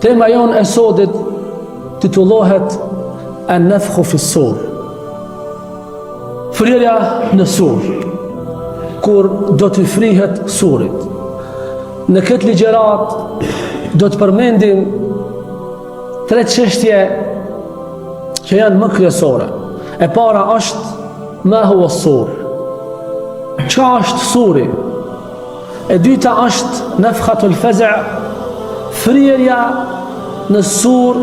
Tema jonë e sodit titullohet An-nafkhu fi s-sur. Fryrja në sur, kur do të frihet surit. Në këtë ligjerat do të përmendim 3 çështje që janë më kryesore. E para është ma huwa s-sur. Çka është suri? E dyta është nafkhatul faza', fryrja në sur,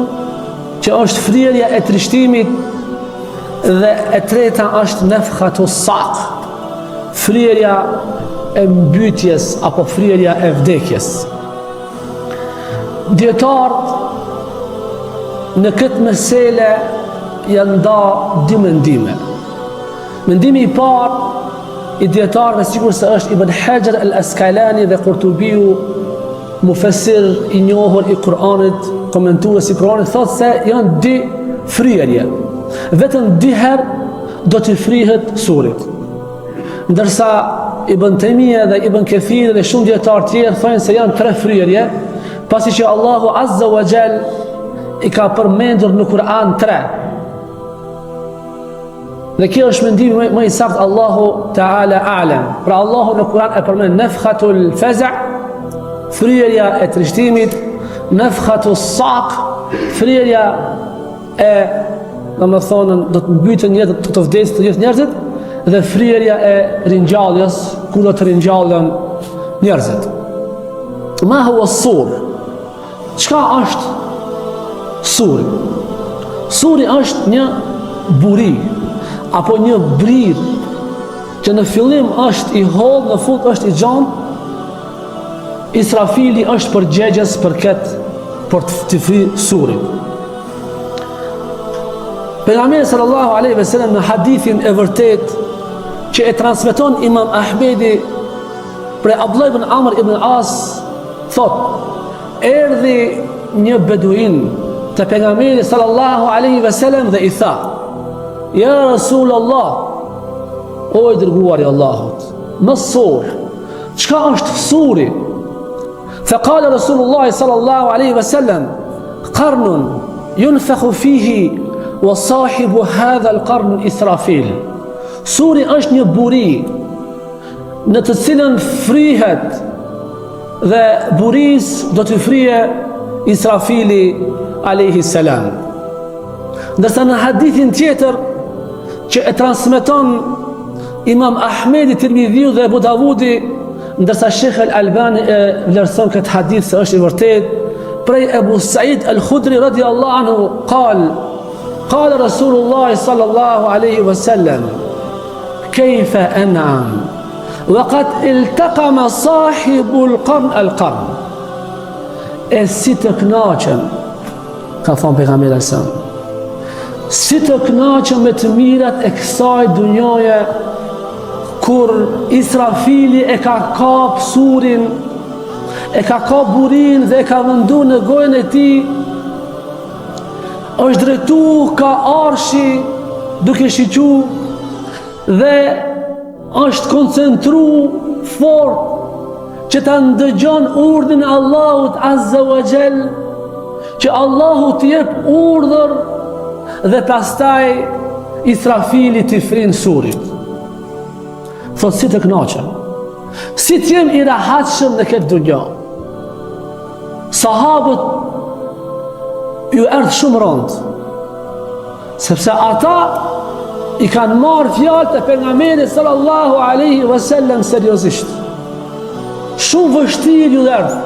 që është fryrja e trishtimit, dhe e treta është nafkhatus saq, fryrja e mbytjes apo fryrja e vdekjes. Dietarët në këtë mesele janë nda dy mendime. Mendimi i parë i dietarëve, sikur se është Ibn Hajar al-Asqalani dhe Qurtubiu, mufessir i njohur i Kur'anit, komentues i Kur'anit, thotë se janë dy fryrje. Vetëm 2 herë do të frihet surit. Ndërsa Ibn Taymija dhe Ibn Kathir dhe shumë dietarë tjerë thonë se janë 3 fryrje, pasi që Allahu Azza wa Jall i ka përmendur në Kur'an 3. Dhe kjo është mendimi më i saktë, Allahu Ta'ala a'lam. Pra Allahu në Kur'an e përmend nafkhatul faza', fryrja e trishtimit, nafkhatus saq, fryrja e, domethënë, do të mbyten njerëzit, do të vdesin të gjithë njerëzit, dhe fryrja e ringjalljes, kur do të ringjallen njerëzit. Ma huwa s-sur? Çka është suri? Suri është një buri apo një brir që në fillim është i hollë, në fund është i gjanë. Israfili është përgjegjës për të fri surin. Pejgamberi sallallahu alaihi wasallam në hadithin e vërtet që e transmeton Imam Ahmedi për Abdullah ibn Amr ibn As, thot: erdhi një beduin te pejgamberi sallallahu alaihi wasallam dhe i tha: ja Rasulullah, o i dërguari i Allahut, më sur, çka është suri? فقال رسول الله صلى الله عليه وسلم: قرن ينفخ فيه وصاحب هذا القرن إسرافيل. Suri është një buri në të cilën frihet, dhe buris do të frije Israfili alayhi salam. Ndërsa në hadithin tjetër që e transmeton Imam Ahmedi, Tirmidhiu dhe Abu Davudi, ndërsa Sheikh al-Albani e vlerëson këtë hadith se është i vërtet, prej Abu Sa'id al-Khudri radiyallahu anhu qala Rasulullah sallallahu alaihi wasallam: kayfa an'am wa qad iltaqama sahibul qarn al-qarn. E si të kënaqem, ka thënë pejgamberi sa, si të kënaqem me të mirat e kësaj dunjaje, kur Israfili e ka kap surin, e ka kap burin dhe e ka vëndu në gojën e tij, është drejtu ka arshi duke shiqu dhe është koncentru fort që ta ndëgjon urdhën e Allahut Azza wa Jall, që Allahu t'i jep urdhër dhe pastaj Israfili t'i frin surit. Thot: si të kënaqem, si të jem i rahatshëm në këtë dunja. Sahabët ju erdhë shumë rënd, sepse ata i kanë marrë fjalët e pejgamberit sallallahu alaihi wasallam seriozisht. Shumë vështirë ju erdhë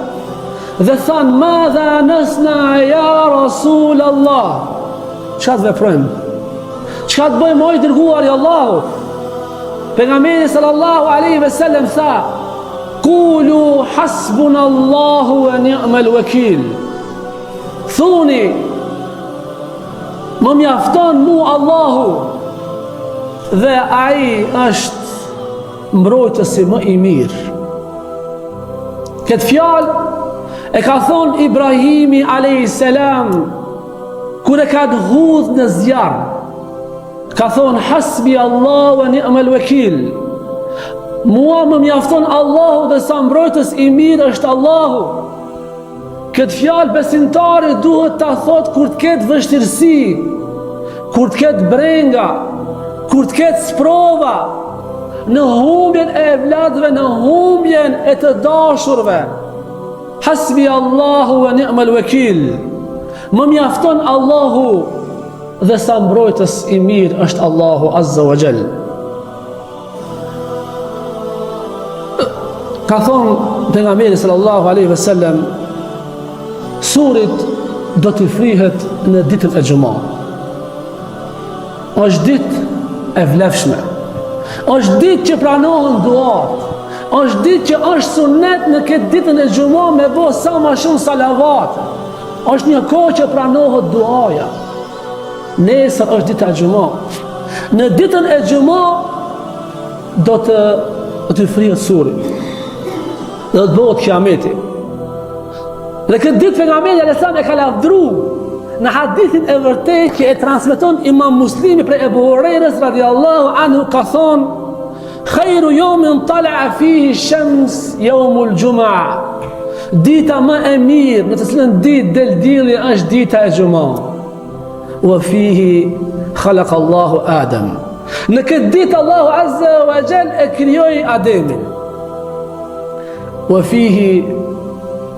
dhe thanë: madha nasna ya Rasul Allah. Çka të veprojmë? Çka të bëjmë, o i dërguari i Allahut? Pejgamberi sallallahu alaihi wasallam tha: qulu hasbunallahu wa ni'mal wakil. Thuni: më mjafton mu Allahu dhe ai është mbrojtësi më i mirë. Këtë fjalë e ka thonë Ibrahimi alayhis salam kur e ka hudh në zjarr. Ka thonë: hasbi Allah wa ni'mal wakil. Mua më mjafton Allahu dhe sa mbrojtës i mirë është Allahu. Këtë fjalë besimtari duhet ta thot kur të ketë vështirësi, kur të ketë brenga, kur të ketë sprova, në humbjen e evladëve, në humbjen e të dashurve. Hasbi Allahu wa ni'mal wakil. Më mjafton Allahu dhe sa mbrojtës i mirë është Allahu Azza wa Jall. Ka thonë pejgamberi sallallahu alaihi wasallam, surit do t'i frihet në ditën e xumah. Është ditë e vlefshme, është ditë që pranohen duat, është ditë që është sunet në këtë ditën e xumah me bo sa ma shumë salavat. Është një kohë që pranohet duaja. Nesër është dita e xumah. Në ditën e xumah do të frihet suri, do të bëhet kiameti. Dhe këtë ditë pejgamberi alayhis salam e ka lavdru në hadithin e vërtet që e transmeton Imam Muslimi prej Ebu Hurajrës radhiyallahu anhu, ka thonë: "Khairu yawmin tala'a fihi shams yawmul jumu'ah." Dita më e mirë në të cilën ditë del dielli është dita e xumah. Wa fihi khalaqa Allahu Adam. Në këtë ditë Allahu Azza wa Jall e krijoi Ademin. Wa fihi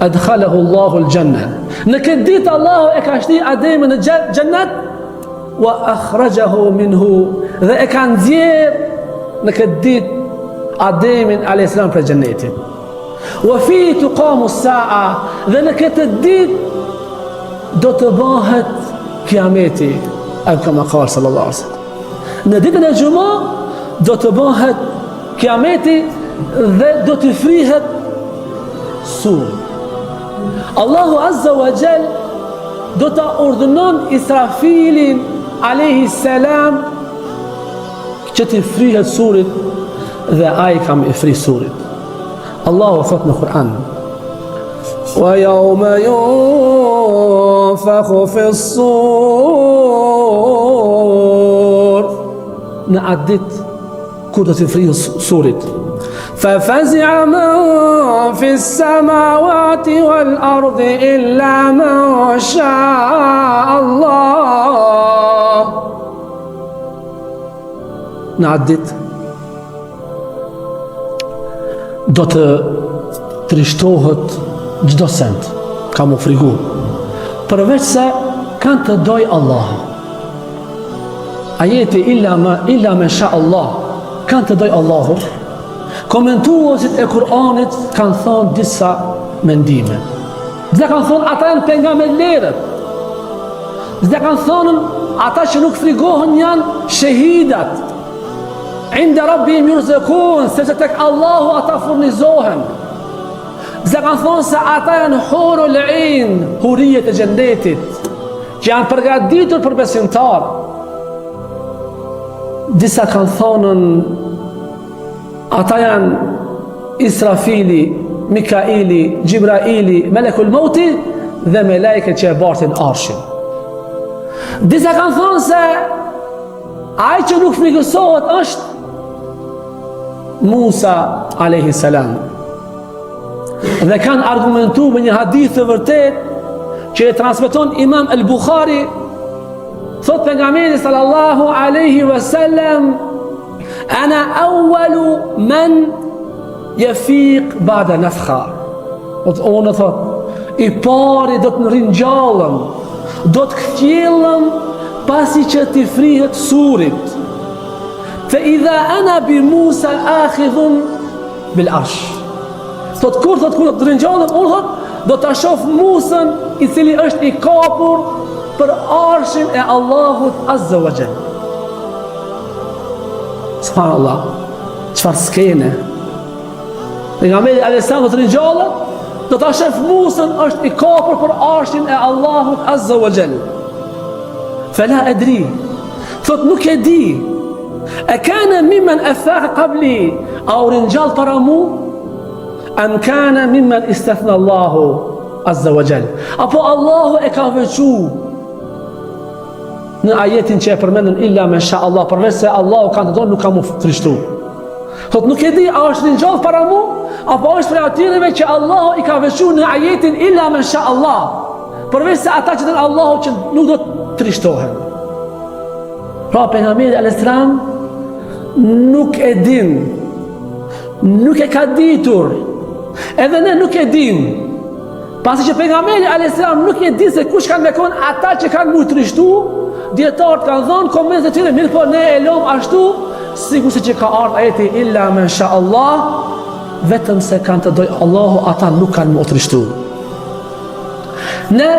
adkhalahu Allahu al-janna. Në këtë ditë Allahu e ka shti Ademin në xhennet, wa akhrajahu minhu, dhe e ka nxjerr në këtë ditë Ademin alayhis salam prej xhennetit. Wa fi tuqamu as-sa'a, dhe në këtë ditë do të bëhet kiameti, kama qala sallallahu alaihi wasallam. Në ditën e xumah do të bëhet kiameti dhe do të frihet suri. Allahu Azza wa Jall do të urdhënon Israfilin alayhi salam që të frihet surit, dhe ai kam i fri surit. Allahu thot në Kur'an: "Wa yawma yunfakhu fi s-sur", në atë ditë kur do të frihet surit. ففزع من في السماوات والأرض إلا من شاء الله. Në atë ditë do të trishtohet çdo send, ka mu frigu, përveç se kanë të doj Allah. Ajeti illa me sha Allah, kanë të doj Allahu. Komentuesit e Kur'anit kanë thonë disa mendime. Dhe kanë thonë ata janë pejgamberët. Dhe kanë thonë ata që nuk frigohen janë shahidat. Inda rabbihim yurzaqun, sepse tek Allahu ata furnizohen. Dhe kanë thonë se ata janë hurul ain, hurijet e xhennetit, që janë përgatitur për besimtar. Disa kanë thonën ata janë Israfili, Mikaili, Gjibraili, Melekul Mauti dhe me lajke që e bartin arshin. Disa kanë thonë se ai që nuk frikësohet është Musa alayhi salam. Dhe kanë argumentu me një hadith të vërtet që e transmeton Imam al-Bukhari, thot pejgamberi sallallahu alaihi wasallam: "Ana awwalu man yafiq ba'da nafkha." Unë thot, i pari do të ringjallëm, do të kthjellëm pasi që t'i frihet surit. Fa idha ana bi Musa akhidhun bil arsh. Thot kur do të ringjallëm, unë thot do ta shoh Musën i cili është i kapur për arshin e Allahut Azza wa Jall. Subhanallah, çfarë skene. Pejgamberi alayhis salam do të ringjallët, do ta shef Musën është i kapur për arshin e Allahut Azza wa Jall. Fela adri, thot nuk e di, e kana mimmen afaq qabli, au ringjall para mu, am kana mimmen istathna Allahu Azza wa Jall, apo Allahu e ka veçu në ajetin që e përmendën illa me sha Allah, përveç se Allahu ka të donë nuk ka mu frishtu. Thot nuk e di a është ringjall para mu apo është prej atyre që Allahu i ka veçuar në ajetin illa man sha Allah, përveç se ata që thënë Allahu që nuk do të trishtohen. Pra pejgamberi alayhis salam nuk e din, nuk e ka ditur, edhe ne nuk e dim. Pasi që pejgamberi alayhis salam nuk e din se kush kanë me kon ata që kanë mu trishtu, dietarët kanë dhënë komente të tyre, mirë po ne e lëm ashtu, sikur se që ka ardhur ajeti illa man sha Allah, vetëm se kanë të dojë Allahu, ata nuk kanë mu trishtu. Ne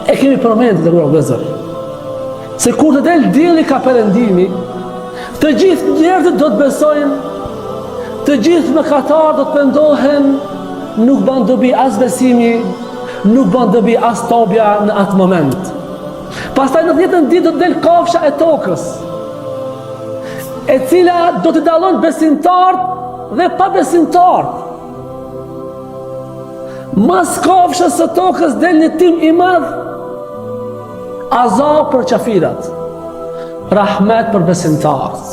e kemi përmendur të rrugë vëzër, se kur të del dielli ka perëndimi, të gjithë njerëzit do të besojnë, të gjithë mëkatarët do të pendohen, nuk bën dobi as besimi, nuk bën dobi as tobja në atë moment. Pastaj në 10 ditë do të del kafsha e tokës, e cila do të dallon besimtarët dhe pa besimtarët. Mas kafshës së tokës del një tim i madh, azab për qafirat, rahmet për besimtarët.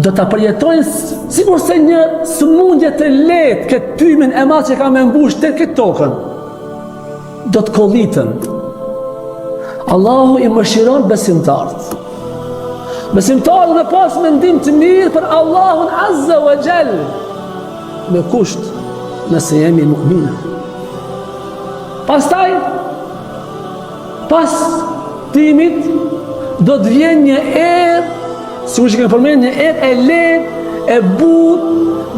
Do të përjetojnë sikur se një sëmundje të lehtë këtë tymin e madh që ka me mbush të këtë tokën. Do të kollitën. Allahu i mëshiron besimtarët. Besimtarët dhe pas mendim të mirë për Allahun Azza wa Jall, me kusht nëse jemi mu'mina. Pastaj, pas timit, do të vjen një erë, sikur që kemi përmendur, një erë e lehtë, e butë,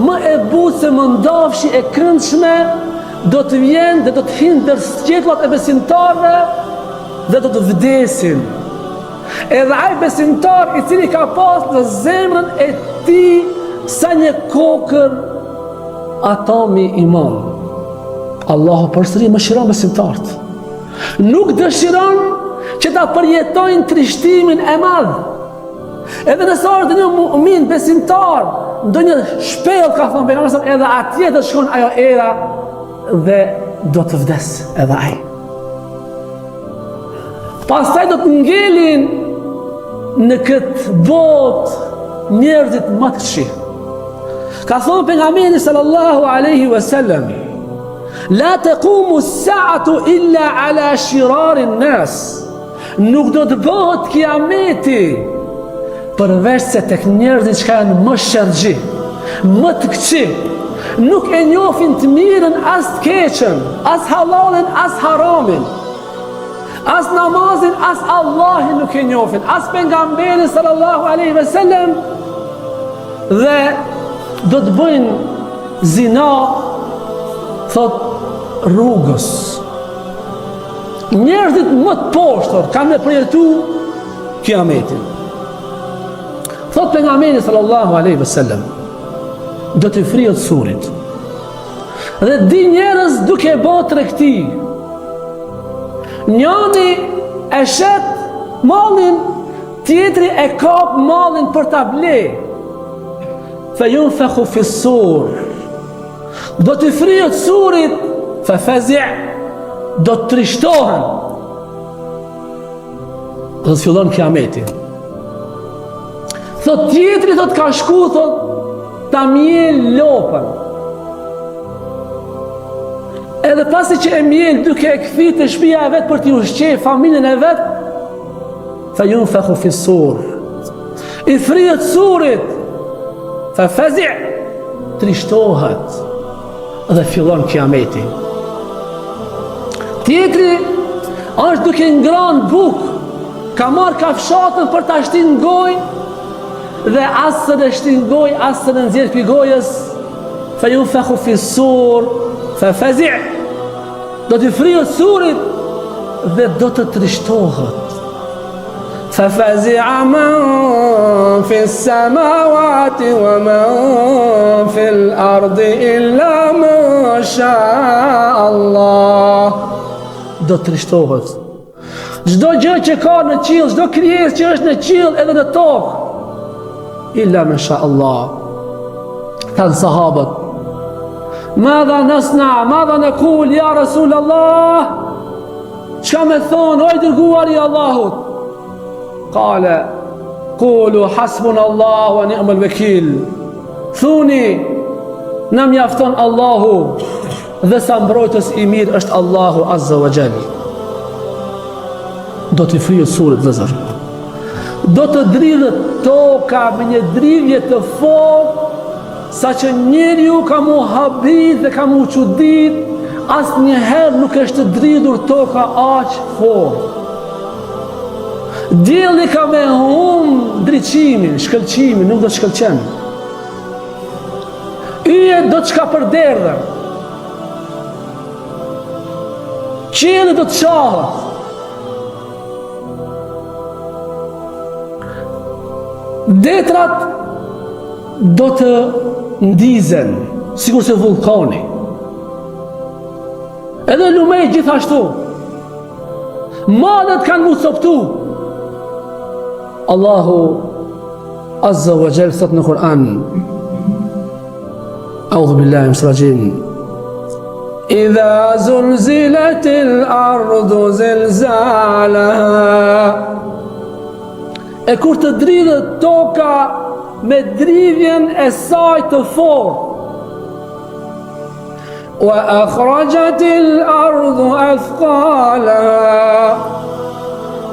më e butë se më ndafshi e këndshme, do të vjen dhe do të hinë ndër sqetuat e besimtarëve dhe do të vdesin. Edhe ai besimtar i cili ka pas në zemrën e tij sa një kokër atomi iman, Allahu përsëri mëshiron besimtarët. Nuk dëshiron që ta përjetojnë trishtimin e madh. Edhe nëse është një mu'min besimtar, ndonjë shpellë ka thënë pejgamberi, edhe atje do shkon ajo era dhe do të vdes edhe ai. Pastaj do të ngelin në këtë botë njerëzit më të këqij. Ka thënë pejgamberi sallallahu alaihi wasallam, la taqumu as-sa'atu illa ala shirari an-nas. Nuk do të bëhet kiameti përveç se tek njerëzit që janë më sherxhi, më të këqij, nuk e njohin të mirën as të keqen, as halalin as haramin, as namazin as Allahin nuk e njohin, as pejgamberin sallallahu alaihi wasallam, dhe do të bëjnë zina, thot, rrugës. Njerëzit më të poshtër kanë me përjetu kiametin. Thot pejgamberi sallallahu alaihi wasallam, do të frihet surit. Dhe di njerëz duke bë tregti. Njëri e shet mallin, tjetri e kap mallin për ta ble. Fa yunfakhu fi s-sur. Do të frihet surit, fa fazi', do të trishtohen. Do të fillon kiameti. Thot tjetri do të ka shku, thot, ta mjel lopën. Edhe pasi që e mjel duke e kthit të shtëpia e vet për t'i ushqej familjen e vet, fa yunfakhu fi s-sur. I frihet surit, fa fazi', trishtohet dhe fillon kiameti. Tjetri është duke ngrënë bukë, ka marrë kafshatën për ta shtin gojë, dhe asë në shtin gojë, asë në nxjerr pi gojës, fa yunfakhu fi s-sur, fa fazi', do të frihet surit dhe do të trishtohet. Fa fazi'a man fi s-samawati wa man fi l-ardi illa ma sha Allah. Do të trishtohet. Çdo gjë që ka në qiell, çdo krijesë që është në qiell edhe në tokë, illa ma sha Allah. Thanë sahabët, madha nasna, madha nakul ya Rasul Allah, çka me thonë, oj dërguari i Allahut? Qala, qulu hasbuna Allah wa ni'mal wakil. thuni na mjafton Allahu dhe sa mbrojtës i mirë është Allahu Azza wa Jall. Do t'i frihet surit vëllezër. Do të dridhet toka me një dridhje të fortë, sa që njeriu ka mu habit dhe ka mu çudit, asnjëherë nuk është dridhur toka aq fort. Dielli ka me ndriçimin, shkëlqimin, nuk do të shkëlqen. Yjet do të shka përderdhen. Qielli do të shahet. Detrat do të ndizen, sikur se vulkani. Edhe lumej gjithashtu. Malet kanë mu coptu. Allahu Azza wa Jall thot në Kur'an: A'udhu billahi minash rajim. Idha zulzilatil ardu zilzalaha. E kur të dridhet toka me dridhjen e saj të fortë, wa akhrajatil ardu athqalaha,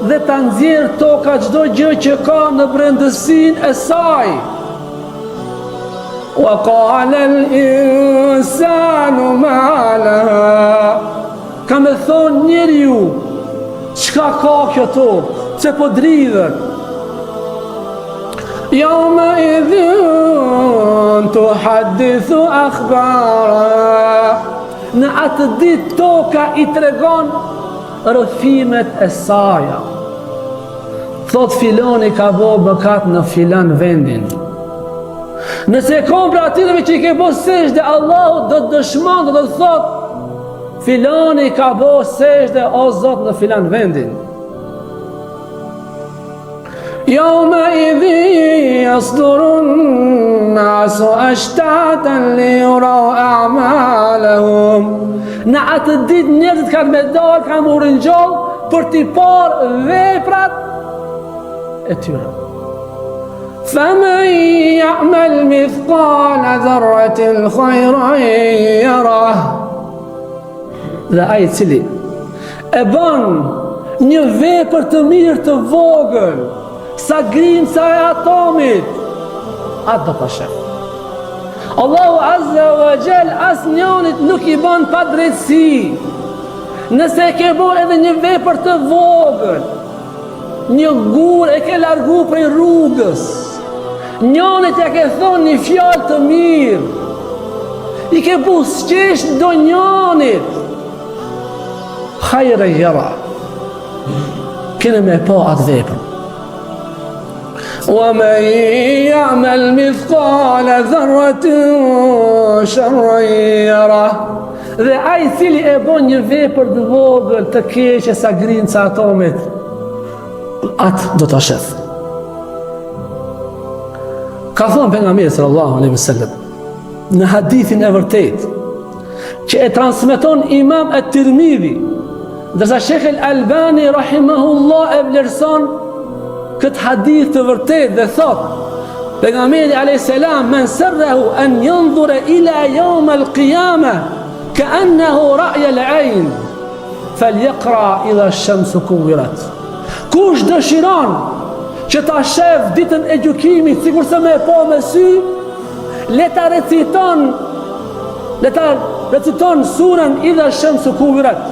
dhe ta nxjerr toka çdo gjë që ka në brendësinë e saj, wa qala al insanu ma laha, ka me thonë njeriu çka ka kjo tokë, pse po dridhet. يومئذ تحدث أخبارها. Në atë ditë toka i tregon rrëfimet e saja. Thot filoni ka bo mëkat në filan vendin. Nëse kompra atyre që i ke bo sejdë, Allahu do të dëshmon, do të thot filoni ka bo sejdë o Zot në filan vendin. يومئذ يصدر الناس أشتاتا ليروا أعمالهم. Në atë ditë njerëzit kanë me dalë, kanë më rinjollë për t'i parë veprat e tyre. فمن يعمل مثقال ذرة خيرا يره. Dhe ai i cili e bën një vepër të mirë të vogël, sa grimca e atomit, atë do ta shef. Allahu Azza wa Jall asnjënit nuk i bën pa drejtësi. Nëse ke bo edhe një vepër të vogël, një gur e ke largu prej rrugës, njënit ja ke thonë një fjalë të mirë, i ke busqesh do njënit, hajre jera, kene me po atë vepër. ومن يعمل مثقال ذرة شرا يره. Dhe ai cili e bën një vepër të vogël të keqe sa grinca e atomit, atë do ta shef. Ka thënë pejgamberi sallallahu alaihi wasallam në hadithin e vërtetë që e transmeton Imam at-Tirmidhi, ndërsa Sheikh al-Albani rahimahullah e vlerëson këtë hadith të vërtet dhe thot pejgamberi alayhis salam: men sarrahu an yanzura ila yawm al-qiyamah ka'annahu ra'ya al-'ayn falyaqra idha ash-shamsu kuwirat. Kush dëshiron që ta shef ditën e gjykimit sikur se me po me sy, le ta reciton surën idha ash-shamsu kuwirat,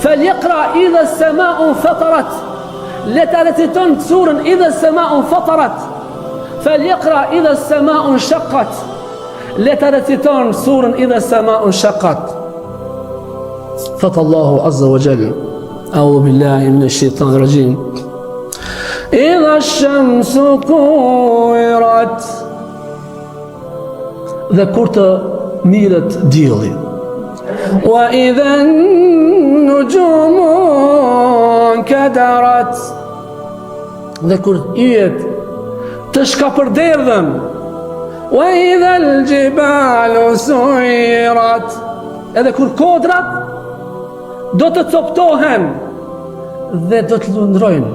falyaqra idha as-sama'u fatarat. لترتتن سورا إذا السماء انفطرت فليقرأ إذا السماء انشقت لترتتن سورا إذا السماء انشقت. فتى الله عز وجل: أعوذ بالله من الشيطان الرجيم. إذا الشمس كورت. Dhe kur të mirët dielli. وإذا النجوم انكدرت. Dhe kur yjet të shkapërderdhen. وإذا الجبال سيرت. Edhe kur kodrat do të coptohen dhe do të lundrojnë.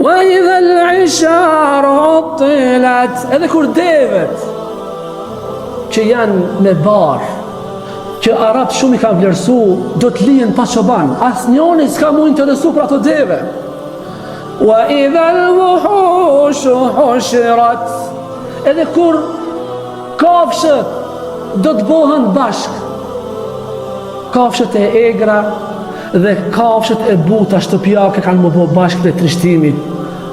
Wa idha al-'isharu 'uttilat. Edhe kur devet që janë me barë, që Arab shumë i ka vlerësu, do të lijen pa çoban. Asnjëri s'ka mu interesu për ato deve. Wa idha al-wuhushu hushirat. Edhe kur kafshët do të bëhen bashk, kafshët e egra dhe kafshët e buta shtëpiake kanë më bëu bashk për trishtimit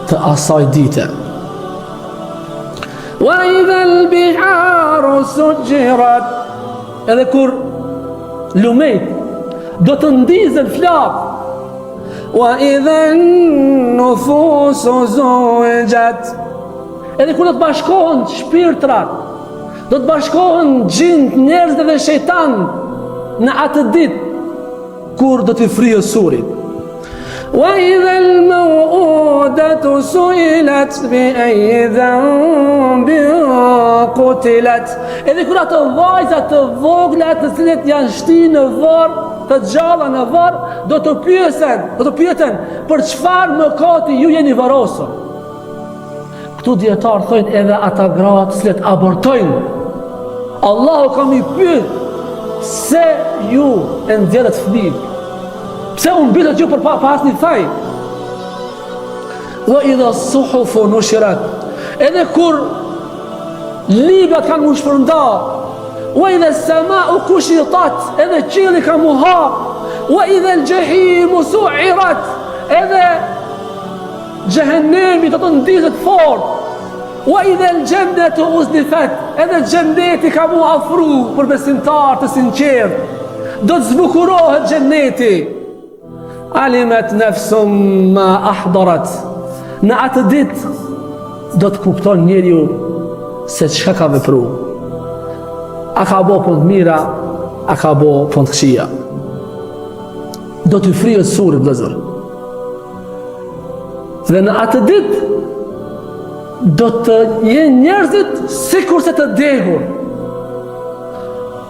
të asaj dite. Wa idha al-biharu sujjirat. Edhe kur lumejt do të ndizen flak. Wa idha an-nufusu zuwijat. Edhe kur do të bashkohen shpirtrat, do të bashkohen gjint, njerëz dhe shejtan në atë ditë kur do të frihë surit. Wa idha al-maw'udatu su'ilat bi ayyi dhanbin qutilat. Edhe kur ato vajza të vogla të cilat janë shtinë në varr, të gjalla në varr, do të pyeten për çfarë mëkati ju jeni varrosur. Këtu dietar thonë edhe ata gratë që abortojnë, Allahu ka mi pyet se ju e nxjerrët fëmijë. Pse u mbitet ju për pas një thaj? Wa idha as-suhufu nushirat. Edhe kur librat kanë mu shpërnda. Wa idha as-sama'u kushitat. Edhe qielli ka mu hap. Wa idha al-jahimu su'irat. Edhe Jehennemi do të ndizet fort. Wa idha al-jannatu uznifat. Edhe xhenneti ka mu afru për besimtar të sinqert. Do të zbukurohet xhenneti. Alimet nefsum ma ahdarat. Në atë dit do të kupton njeriu se çka ka vepru. A ka bo punë mira, a ka bo punë të këqija. Do të frihet suri vëllazër. Dhe në atë dit do të jenë njerëzit sikur se të degur.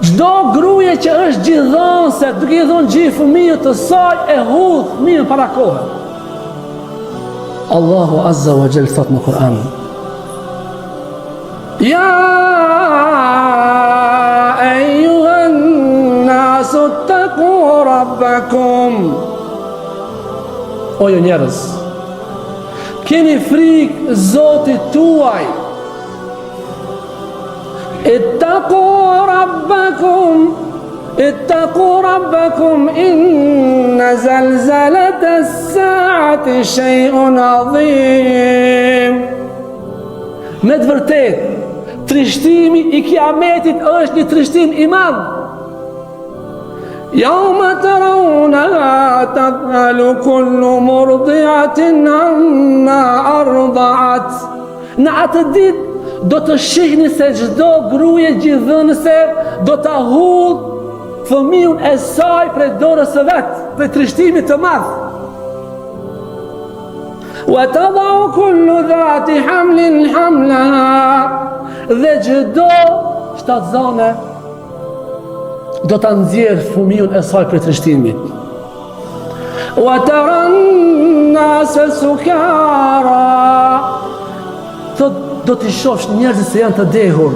Çdo gruaje që është gjithdhënëse, duke i dhënë gjithë fëmijët të saj, e hudh fëmijën para kohë. Allahu Azza wa Jall thot në Kur'an: Ya ayyuhan nasu ittaqu rabbakum. O ju njerëz, keni frikë Zotit tuaj. اتقوا ربكم إن زلزلة الساعة شيء عظيم. Me të vërtet, trishtimi I kiametit është një trishtim I madh. Yawma tarawnaha tadhalu kullu murdi'atin amma arda'at. Në atë ditë do të shihni se çdo gruaje gjithdhënëse do ta hudh fëmijën e saj prej dorës së vet, për trishtimit të madh. Wa tadau kullu dhati hamlin hamlaha. Dhe çdo shtatzane do ta nxjerr fëmijën e saj prej trishtimit. Wa tara an-nasa sukara. Do t'i shofsh njerëzit se janë të dehur.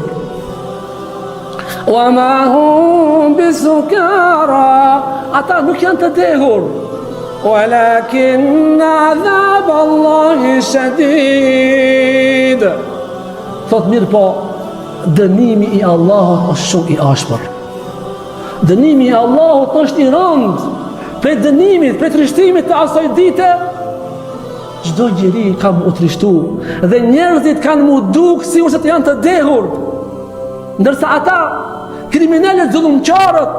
Wa ma hum bisukara. Ata nuk janë të dehur. Walakin adhab Allahi shadid. Thot mirë po, dënimi I Allahut është shumë I ashpër. Dënimi I Allahut është I rëndë. Për dënimit, për trishtimit të asaj dite, çdo njeri ka mu trishtu dhe njerëzit kanë mu duk si ose të janë të dehur, ndërsa ata kriminalët zullumqarët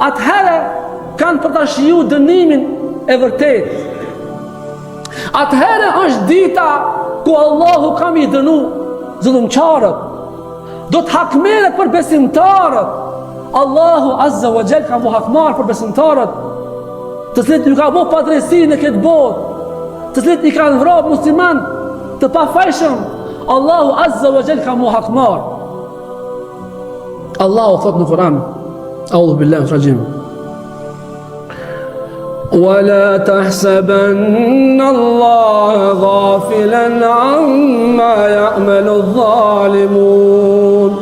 atëherë kanë për ta shiju dënimin e vërtet. Atëherë është dita ku Allahu ka mi dënu zullumqarët, do të hakmerret për besimtarët. Allahu Azza wa Jall ka mu hakmar për besimtarët, të cilët nuk ka bo padrejsi në këtë botë, të cilët I kanë vrarë musliman të pafajshëm. Allahu Azza wa Jall ka mu hakmar. Allahu thot në Kur'an: A'udhu billahi minsh rajim. ولا تحسبن الله غافلا عما يعمل الظالمون.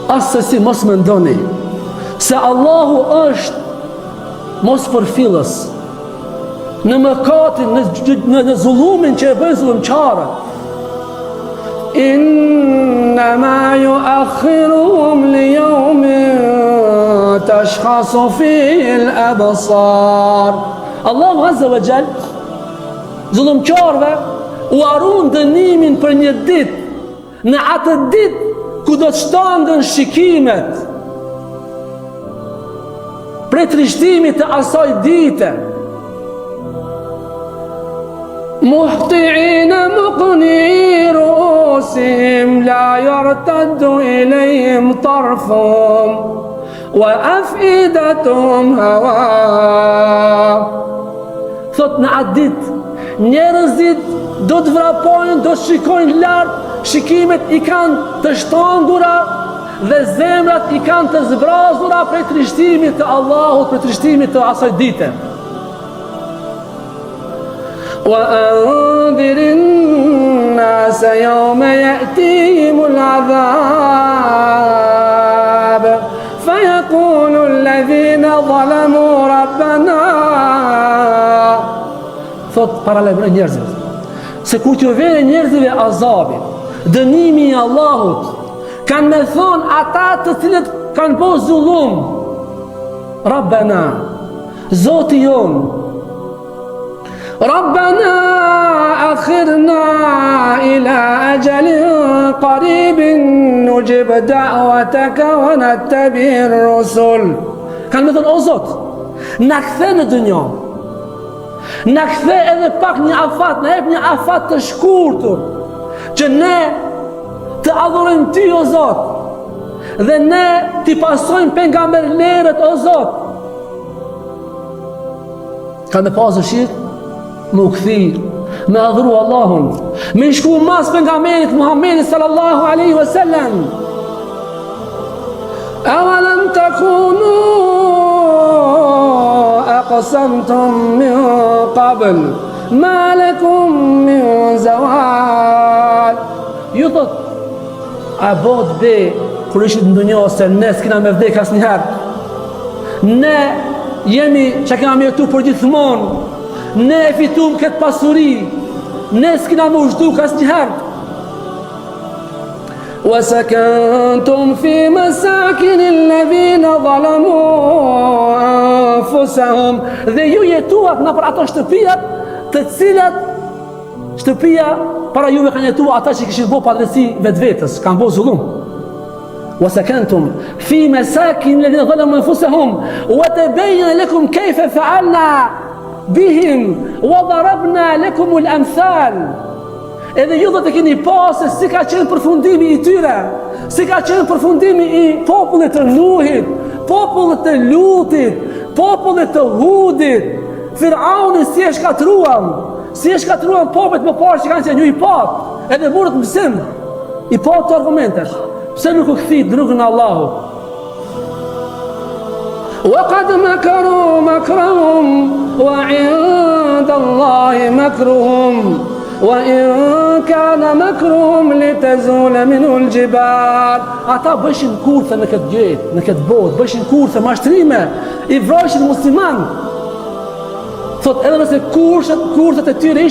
Asesi mos mendoni se Allahu është mos përfillës në mëkatin, në zullumin që e bëjnë zullumçarët. Innama yuakhiruhum liyawmin tashkhasu fihi al-absar. Allahu Azza wa Jall zullumçarëve u harron dënimin për një ditë, në atë ditë ku do të shtangen shikimet prej trishtimit të asaj dite. Muhti'ina muqni ru'usihim la yartaddu ilayhim tarfuhum wa afidatuhum hawa. Thot në atë ditë njerëzit do të vrapojnë, do të shikojnë lart, shikimet i kanë të shtangura dhe zemrat i kanë të zbrazura prej trishtimit të Allahut, prej trishtimit të asaj dite. Wa anzirin nasa yawma ya'tihimul adhab fayaqulu alladhina zalamu rabbana. Thot paralajmëroj njerëzit se kur t'ju vjen njerëzve azabi, dënimi i Allahut, kanë me thonë ata të cilët kanë bërë zullum, Rabbana, Zoti jon, Rabbana akhirna ila ajalin qaribin nujib da'wataka wa nattabi'ir rusul. Kanë me thonë o Zot, na kthe në dunjë, na kthe edhe pak një afat, na jep një afat të shkurtur, që ne të adhurojmë ty o Zot, dhe ne t'i pasojmë pejgamberlerët o Zot. Ka me pas dëshirë me u kthi, me adhuru Allahun, me shku mas pejgamberit Muhammedit sallallahu alaihi wasallam. Awalam takunu aqsamtum min qabl ma lakum min zawal. Ju thot, a bot be kur ishit në dunjë se ne s'kina me vdek asnjëherë, ne jemi që kena me jetu për gjithmonë, ne e fitum këtë pasuri, ne s'kina me ushduk asnjëherë. Wa sakantum fi masakin alladhina zalamu anfusahum. Dhe ju jetuat në për ato shtëpijat të cilat shtëpia para juve kanë jetuar ata që kishin bërë padrejti vetvetes, kanë bërë zullum. Wa sakantum fi masakin alladhina zalamu anfusahum wa tabayyana lakum kayfa fa'alna bihim wa darabna lakum al-amthal. Edhe ju do të keni pasë si ka qenë përfundimi i tyre, si ka qenë përfundimi i popullit të Nuhit, popullit të Lutit, popullit të Hudit. Firauni si e shkatruan, popullit më parë që kanë qenë ju i pat, edhe burët mësim, i pat të argumentesh, pse nuk u kthit në rrugën e Allahut. Wa qad makaru makrahum wa 'inda Allahi makruhum. Wa in kana makruhum litazula minhu al-jibal. Ata bëshin kurthe në këtë jetë, në këtë botë, bëshin kurthe mashtrime, i vrojshin musliman. Thot edhe nëse kurthet e tyre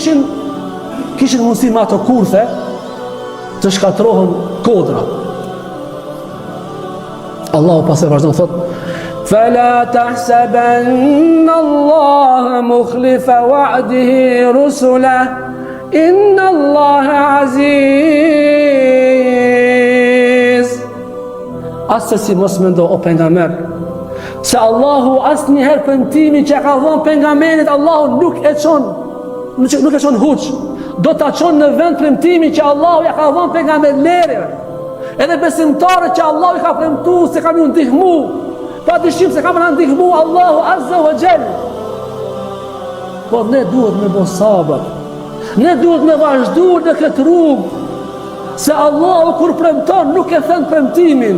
kishin mundësi me ato kurthe të shkatrohen kodra. Allahu pastaj vazhdon thot: "Fala tahsabanna Allaha mukhlifa wa'dihi rusulah." Inna Allaha aziz. Asesi mos mendo o pejgamber se Allahu asnjëherë premtimin që ka dhënë pejgamberit Allahu nuk e çon huç. Do ta çon në vend premtimin që Allahu ja ka dhënë pejgamberlere. Edhe besimtarët që Allahu i ka premtuar se kam ju ndihmu, pa dyshim se kam na ndihmu Allahu Azza wa Jall. Por ne duhet me bo sabër. Ne duhet me vazhdu në këtë rrugë, se Allahu kur premton nuk e thën premtimin.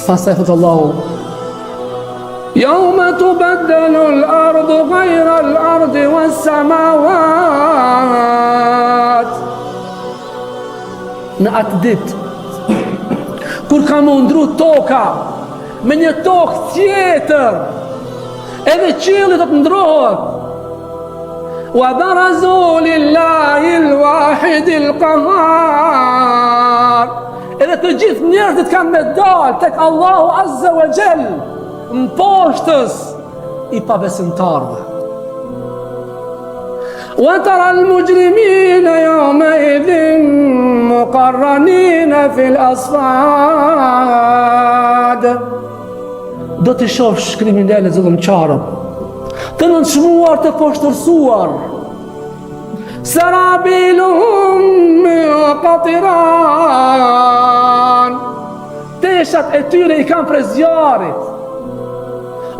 Pastaj thot Allahu: يوم تبدل الأرض غير الأرض والسماوات. Në atë ditë kur ka më ndru toka me një tokë tjetër, edhe qielli do të ndrohet. Wa barazu lillahi al-wahidi al-qahhar. Edhe të gjithë njerëzit kanë me dalë tek Allahu Azza wa Jall, në poshtës i pabesimtarëve. Wa tara al-mujrimina yawma idhin muqarranina fil asfad. Do të shohësh kriminalët zullumçarët të nënçmuar, të poshtërsuar. Sarabiluhum min qatiran. Teshat e tyre i kanë prej zjarrit.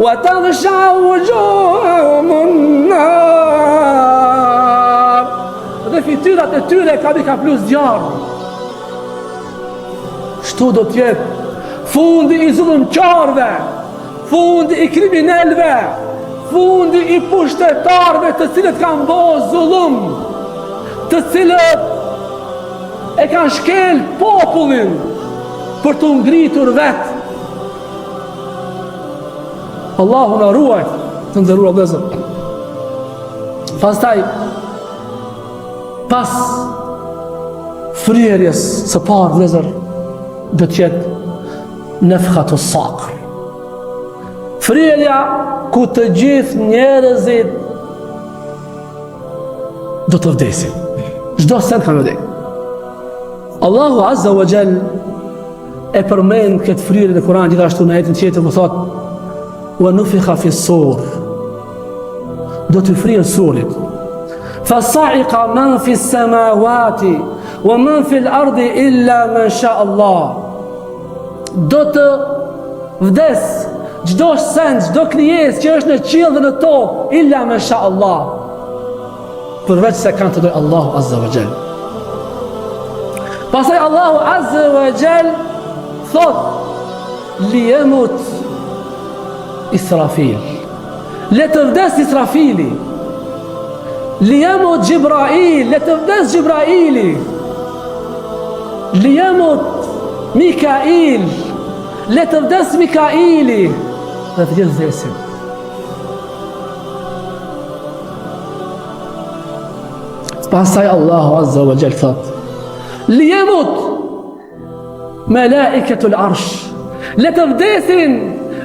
Wa taghsha wujuhum an-nar. Dhe fytyrat e tyre ka plus zjarr. Shtu do të jetë fundi i zullumçarëve, fundi i kriminalëve, fundi i pushtetarëve të cilët kanë bërë zullum, të cilët e kanë shkel popullin për të ngritur vetë. Allahu na ruaj, të nderuar vëllezër. Pastaj, pas fryrjes së parë vëllezër, do të jetë nefkhatu saqr. Fryrja ku të gjithë njerëzit do të vdesin. Çdo sen ka vdekë. Allahu Azza wa Jall e përmend këtë fryrje në Kur'an, gjithashtu në ajetin tjetër më thotë wa nufikha fi s-sur. Do të fryrë surit. Fa sa'iqa man fi s-samawati wa man fi l-ardi illa man sha Allah. Do të vdes çdo sen, çdo krijesë që është në qiell dhe në tokë, illa man sha Allah. Përveç se kanë të dojë Allahu Azza wa Jall. Pastaj Allahu Azza wa Jall thot li yamut Israfil. Le të vdes Israfili. Li yamut Jibrail. Le të vdes Jibraili. Li yamut Mikail. Le të vdes Mikaili. Dhe të gjithë vdesin. Pastaj Allahu Azza wa Jall thot li yamut Malaikatul Arsh. Le të vdesin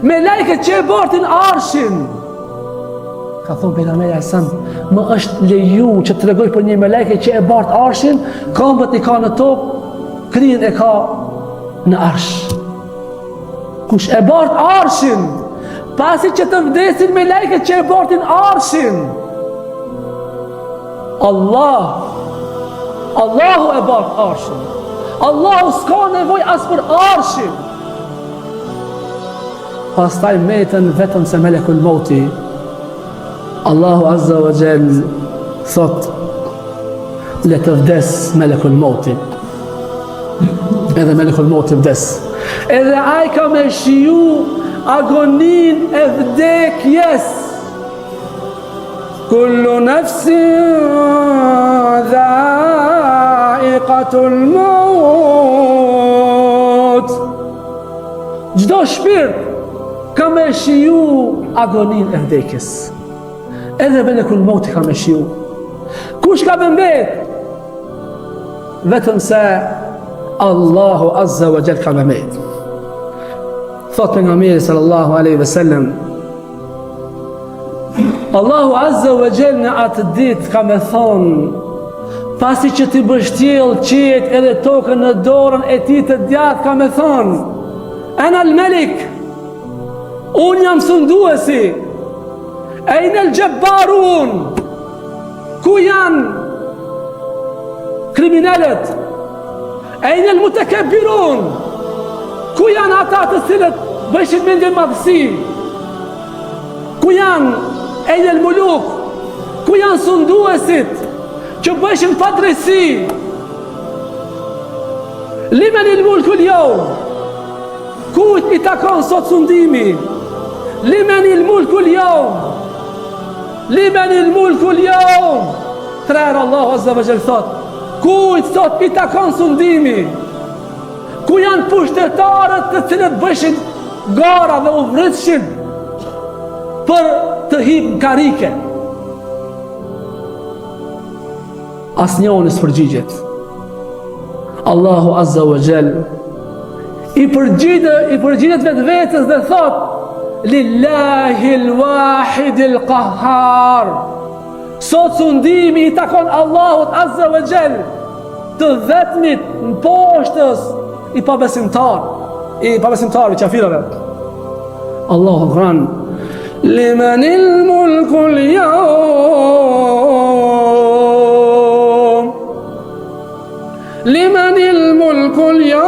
melajket që e bartin arshin. Ka thonë pejgamberi alayhis, më është leju që të tregoj për një melajke që e bart arshin, këmbët i ka në tokë, krijen e ka në arsh. Kush e bart arshin, pasi që të vdesin melajket që e bartin arshin, Allahu e bart arshin. Allahu s'ka nevoj as për arshin. Pastaj metën vetëm se melekul mauti. Allahu Azza wa Jall thot le të vdes melekul mauti. Edhe melekul mauti vdes. Edhe ai ka me shiju agonin e vdekjes. Kullu nafsin dha'iqatul maut. Çdo shpirt ka me shiju agonin e vdekjes. Edhe melekul mauti ka me shiju. Kush ka mbet? Vetëm se Allahu Azza wa Jall ka me mbet. Thot pejgamberi sallallahu alaihi wasallam, Allahu Azza wa Jall në atë ditë ka me thonë, pasi që ti bështjell qiejt edhe tokën në dorën e tij të djathtë, ka me thonë, ana al-malik, unë jam sunduesi. Ejnë al-gjabbarun, ku janë kriminalet? Ejnë al-mutakabbirun, ku janë ata të cilët bëshin mendje madhësi? Ku janë ejnë al-muluk, ku janë sunduesit që bëshin padrejsi? Limen il-mulku l-jawm, kujt i takon sot sundimi? limenil mulku l'jawm, limenil mulku l'jawm. Trerë Allahu Azza wa Jall thot, kujt sot i takon sundimi, ku janë pushtetarët të cilët bëshin gara dhe u vritëshin për të hip karike. Asnjoni s'përgjigjet. Allahu Azza wa Jall i përgjigjet vetë vetës dhe thot, Lillahi l-wahidi l-qahhar. Sot sundimi i takon Allahut Azza wa Jall, të vetmit në poshtës i pabesimtar i qafirave. Allahu thran, limanil mulku l-yawm, limanil mulku l-yawm,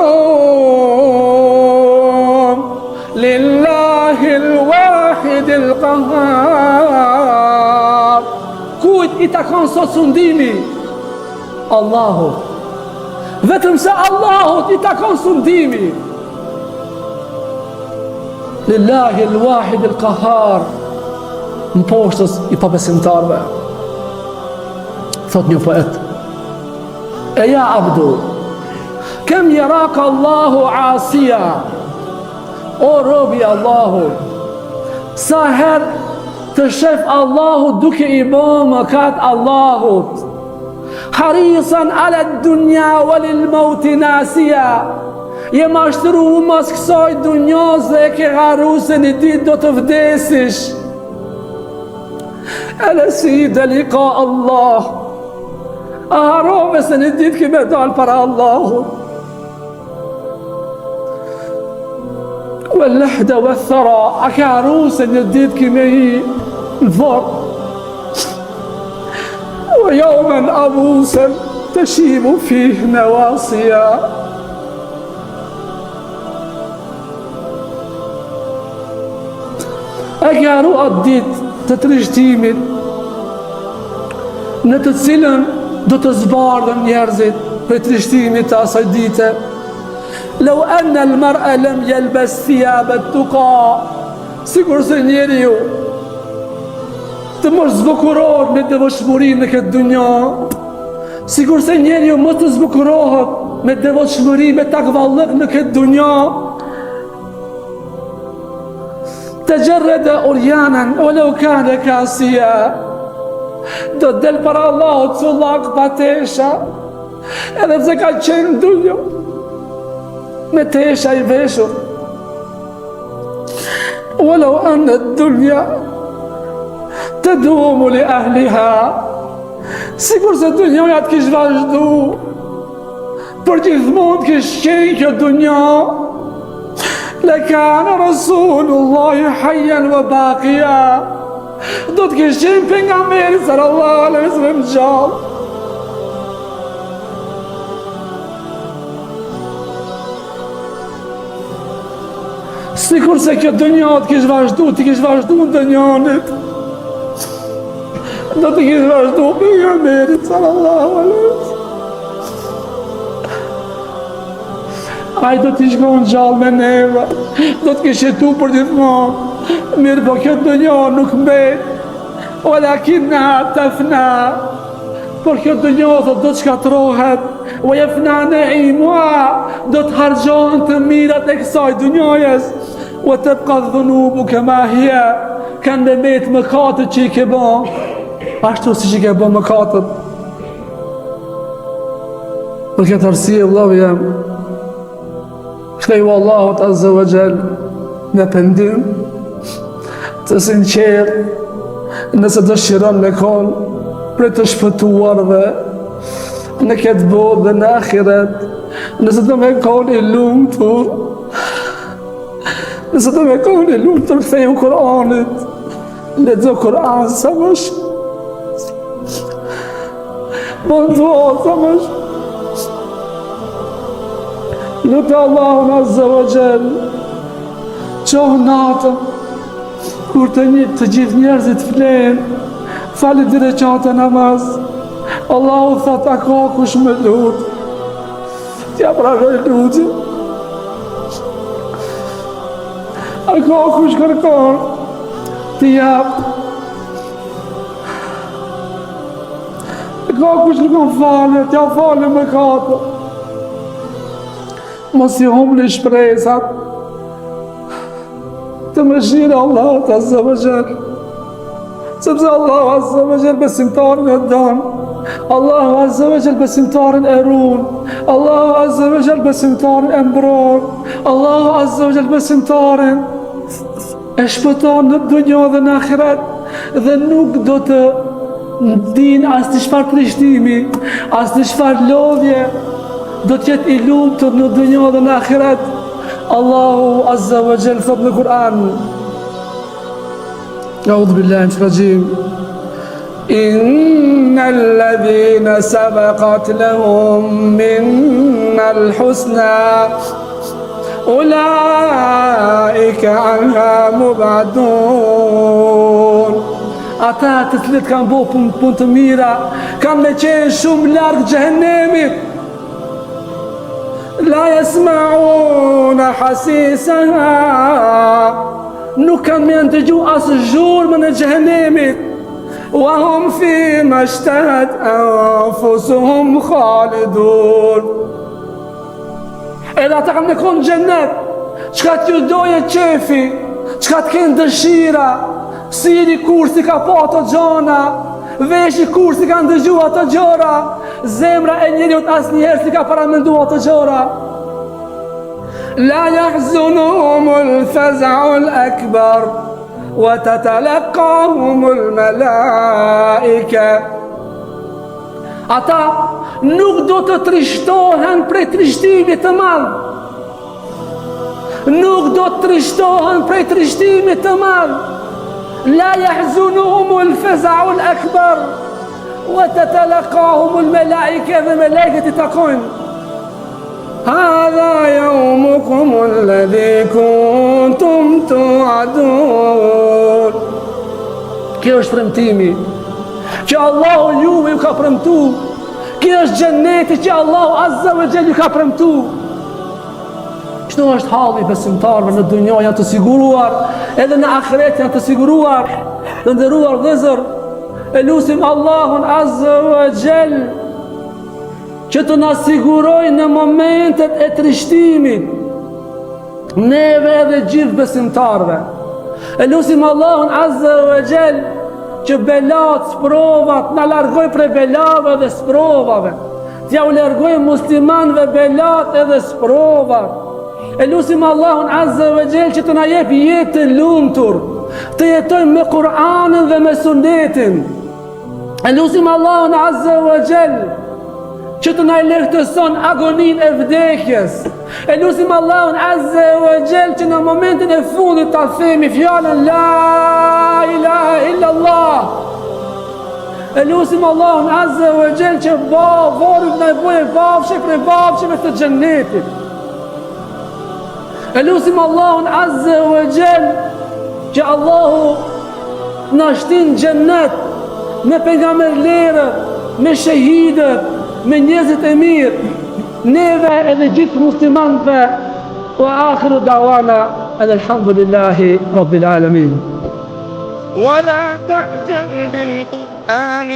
lillahi l-wahid l-qahhar. Kujt i takon sot sundimi? Allahu. Vetëm se Allahut i takon sundimi. Lillahi l-wahid l-qahhar, në poshtës i pabesimtarve. Thot një poet, e ja abdu, kem jeraka Allahu asia, o robi Allahu, sa her të shef Allahu duke i bo mëkat Allahut, harisan ala dunja walil mauti nasia, je mashtru mas kësaj dunjas dhe e ke haru se një dit do të vdesish. Elesi dhe lika Allah, a harove se një dit kime dal para Allahut. Wallahda wa thara, a ke haru se një dit kime hi në fort. Wa yawman abusen të shimu fih në wasia. A ke haru atë dit të trishtimit, në të cilën do të zbardhen njerëzit për trishtimit të asaj dite. Lau anna al-mar'a lam yalbas thiyabat tuqa, sigur se njeriu të mos zbukurohet me devotshmëri në këtë dunja, sigur se njeriu mos të zbukurohet me devotshmëri, me takvallëk në këtë dunja, تجرد أريانا ولو كان كاسيا, do të del para Allahut cullak pa tesha, edhe pse ka qenë dunjo me tesha i veshur. ولو أن الدنيا تدوم لأهلها, sikur se dunjoja të kish vazhdu, për gjithmonë të kish qenë kjo dunja, لكان رسول الله حيا وباقيا, do të kish qenë pejgamberi sallallahu alaihi wasallam gjallë. Sikur se kjo dunja të kish vazhdu, të kish vazhdu në dunjanit, do të kish vazhdu pejgamberi sallallahu alaihi wasallam. Ai do t'i shkon gjallë me neve, do të kishë jetu për gjithmonë, mirë po kjo dunja nuk mbet, walakinna tafna, por kjo dunja do të shkatrohet, wa yafna na'imuha, do të harxhohen të mirat e kësaj dunjajes, wa tabqa dhunubu kama hiya, kanë mbet mëkatet që i ke bën, ashtu siç i ke bën mëkatet. Për këtë arsye vëllai jam, shkaju Allahut Azza wa Jall në pendim të sinqer, nëse dëshiron me konë për të shpëtuarve në këtë botë dhe në ahiret, nëse do me konë i lumtur, nëse do me konë i lumtur, ktheju Kur'anit, lexo Kur'an sa më shumë, bën dua sa më shumë. Lutë Allahun Azza wa Jall, qohë natën, kur të gjithë njerëzit flenë, fali dy rekate namaz, Allahu thot, a ka kush me lutë, t'ja pranoj lutje, a ka kush kërkon, ti jap. Ka kush nuk më falet, ja falet me kato. Mos i humni shpresat të mëshirë Allahut Azza wa Jall, sepse Allahu Azza wa Jall besimtarin e don, Allahu Azza wa Jall besimtarin e ruan, Allahu Azza wa Jall besimtarin e mbron, Allahu Azza wa Jall besimtarin e shpëton në dunjë dhe në ahiret, dhe nuk do të din as të çfarë trishtimi, as të çfarë lodhje, do të jetë i lumtur në dunjë dhe në ahiret. Allahu Azza wa Jall thot në Kur'an: A'udhu billahi minash rajim. Innal ladhina sabaqat lahum minnal husna ulaika anha mub'adun. Ata të cilët kanë bo punë të mira, kanë me qenë shumë largë xhehenemit. La yasma'una hasisaha, nuk kanë me ndëgju asë zhurmën e xhehenemit. Wa hum fima ishtahat anfusuhum khalidun. Edhe ata kanë me konë xhennet, çka t'ju doje qefi, çka t'kenë dëshira, siri kur si ka po ato gjona, veshi kur si ka ndëgju ato gjora, zemra e njeriut asnjëherë si ka paramendu ato gjora. La yahzunuhumul faza'ul akbar wa tatalaqahumul malaika. Ata nuk do të trishtohen prej trishtimit të madh. Nuk do të trishtohen prej trishtimit të madh. La yahzunuhumul faza'ul akbar wa tatalaqahumul malaika, dhe melekët i takojnë: Hadha yawmukum alladhi kuntum tu'adun. Kjo është premtimi që Allahu juve ju ka premtu. Kjo është xheneti që Allahu Azza wa Jall ju ka premtu. Kështu është halli i besimtarëve në dunjë, janë të siguruar, edhe në ahiret janë të siguruar. Të nderuar vëllezër, e lutim Allahun Azza wa Jall që të na sigurojë në momentet e trishtimit, neve dhe gjithë besimtarëve. E lutim Allahun Azza wa Jall që belat, sprovat, na largoj prej belave dhe sprovave, t'ja u largoj muslimanëve belat edhe sprovat. E lutim Allahun Azza wa Jall që të na jep jetë të lumtur, të jetojmë me Kur'anin dhe me Sunetin. E lutim Allahun Azza wa Jall që të na lehtëson agonin e vdekjes. E lutim Allahun Azza wa Jall që në momentin e fundit ta themi fjalën La ilaha illa Allah. E lutim Allahun Azza wa Jall që varrit na bëjë bafshë për bafshëve të xhennetit. E lutim Allahun Azza wa Jall që Allahu na shtin xhennet me pejgamberlerët, me shahidët, me njerëzit e mirë, neve edhe gjithë muslimanëve. Wa akhiru da'wana alhamdulillahi rabbil alamin. ولا تحزن بالقرآن